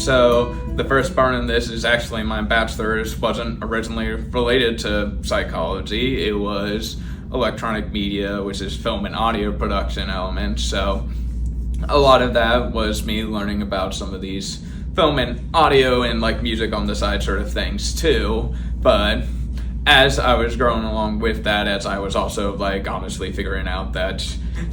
So the first part in this is actually my bachelor's wasn't originally related to psychology. It was electronic media, which is film and audio production elements. So a lot of that was me learning about some of these film and audio and like music on the side sort of things too. But as I was growing along with that, as I was also like honestly figuring out that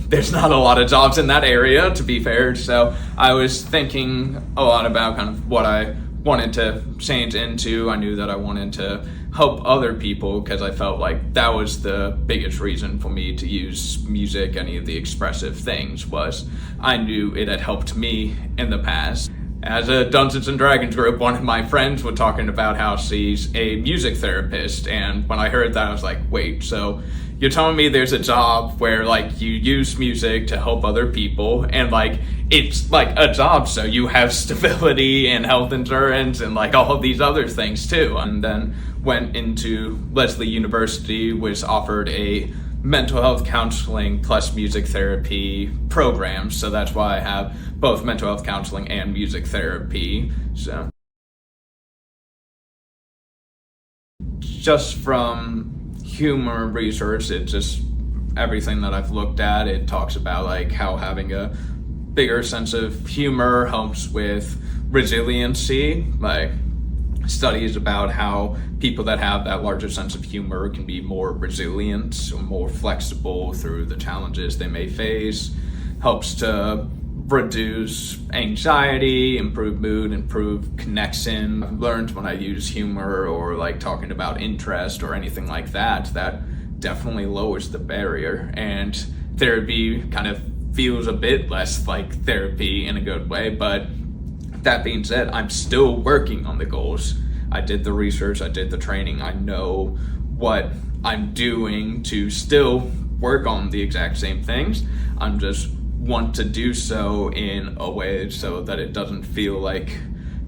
there's not a lot of jobs in that area, to be fair. So I was thinking a lot about kind of what I wanted to change into. I knew that I wanted to help other people because I felt like that was the biggest reason for me to use music, any of the expressive things, was I knew it had helped me in the past. As a Dungeons and Dragons group, one of my friends was talking about how she's a music therapist, and when I heard that, I was like, wait, so you're telling me there's a job where like you use music to help other people, and like it's like a job, so you have stability and health insurance and like all of these other things too. And then went into Lesley University, which offered a mental health counseling plus music therapy program, so that's why I have both mental health counseling and music therapy. So just from humor research, it just everything that I've looked at, it talks about like how having a bigger sense of humor helps with resiliency. Like studies about how people that have that larger sense of humor can be more resilient, more flexible through the challenges they may face, helps to reduce anxiety, improve mood, improve connection. I've learned when I use humor or like talking about interest or anything like that, that definitely lowers the barrier, and therapy kind of feels a bit less like therapy in a good way. But that being said, I'm still working on the goals. I did the research, I did the training, I know what I'm doing to still work on the exact same things. I'm just want to do so in a way so that it doesn't feel like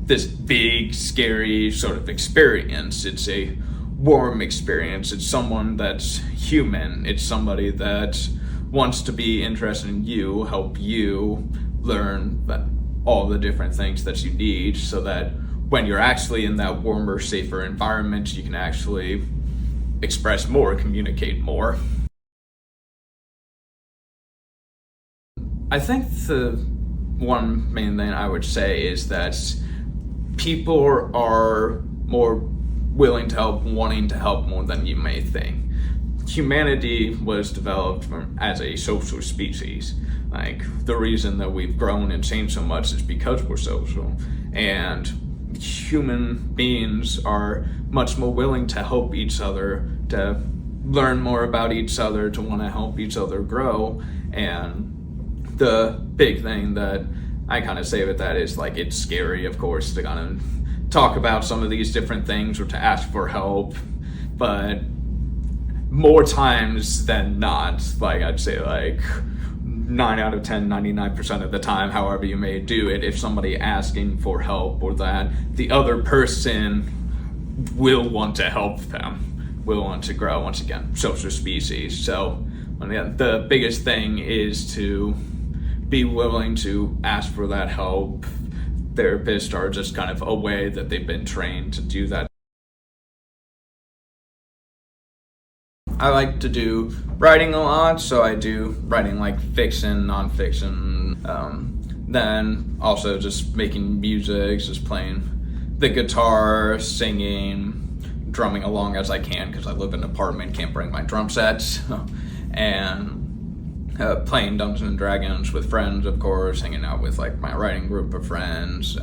this big, scary sort of experience. It's a warm experience. It's someone that's human. It's somebody that wants to be interested in you, help you learn all the different things that you need, so that when you're actually in that warmer, safer environment, you can actually express more, communicate more. I think the one main thing I would say is that people are more willing to help, wanting to help more than you may think. Humanity was developed as a social species. Like, the reason that we've grown and changed so much is because we're social. And human beings are much more willing to help each other, to learn more about each other, to want to help each other grow. And the big thing that I kind of say with that is, like, it's scary, of course, to kind of talk about some of these different things or to ask for help, but more times than not, like, I'd say like 9 out of 10, 99% of the time, however you may do it, if somebody asking for help or that, the other person will want to help them, will want to grow. Once again, social species. So the biggest thing is to be willing to ask for that help. Therapists are just kind of a way that they've been trained to do that. I like to do writing a lot, so I do writing like fiction, nonfiction, then also just making music, just playing the guitar, singing, drumming along as I can because I live in an apartment, can't bring my drum sets, and playing Dungeons and Dragons with friends, of course, hanging out with like my writing group of friends,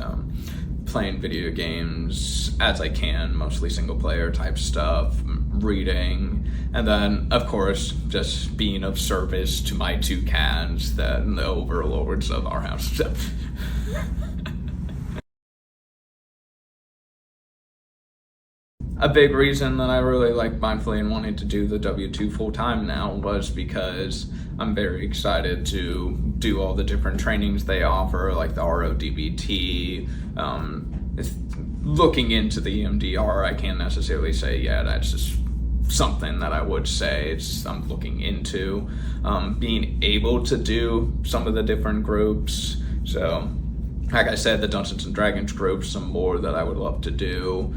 playing video games as I can, mostly single player type stuff, reading, and then of course just being of service to my 2 cats, the overlords of our house. A big reason that I really like Mindfully and wanted to do the W2 full-time now was because I'm very excited to do all the different trainings they offer, like the RODBT, looking into the EMDR. I can't necessarily say, yeah, that's just something that I would say I'm looking into, being able to do some of the different groups. So like I said, the Dungeons and Dragons group, some more that I would love to do.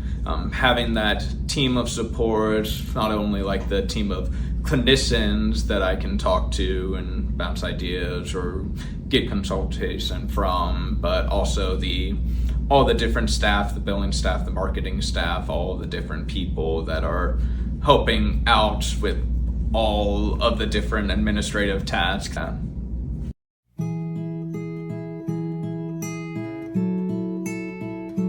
Having that team of support, not only like the team of clinicians that I can talk to and bounce ideas or get consultation from, but also all the different staff, the billing staff, the marketing staff, all the different people that are helping out with all of the different administrative tasks.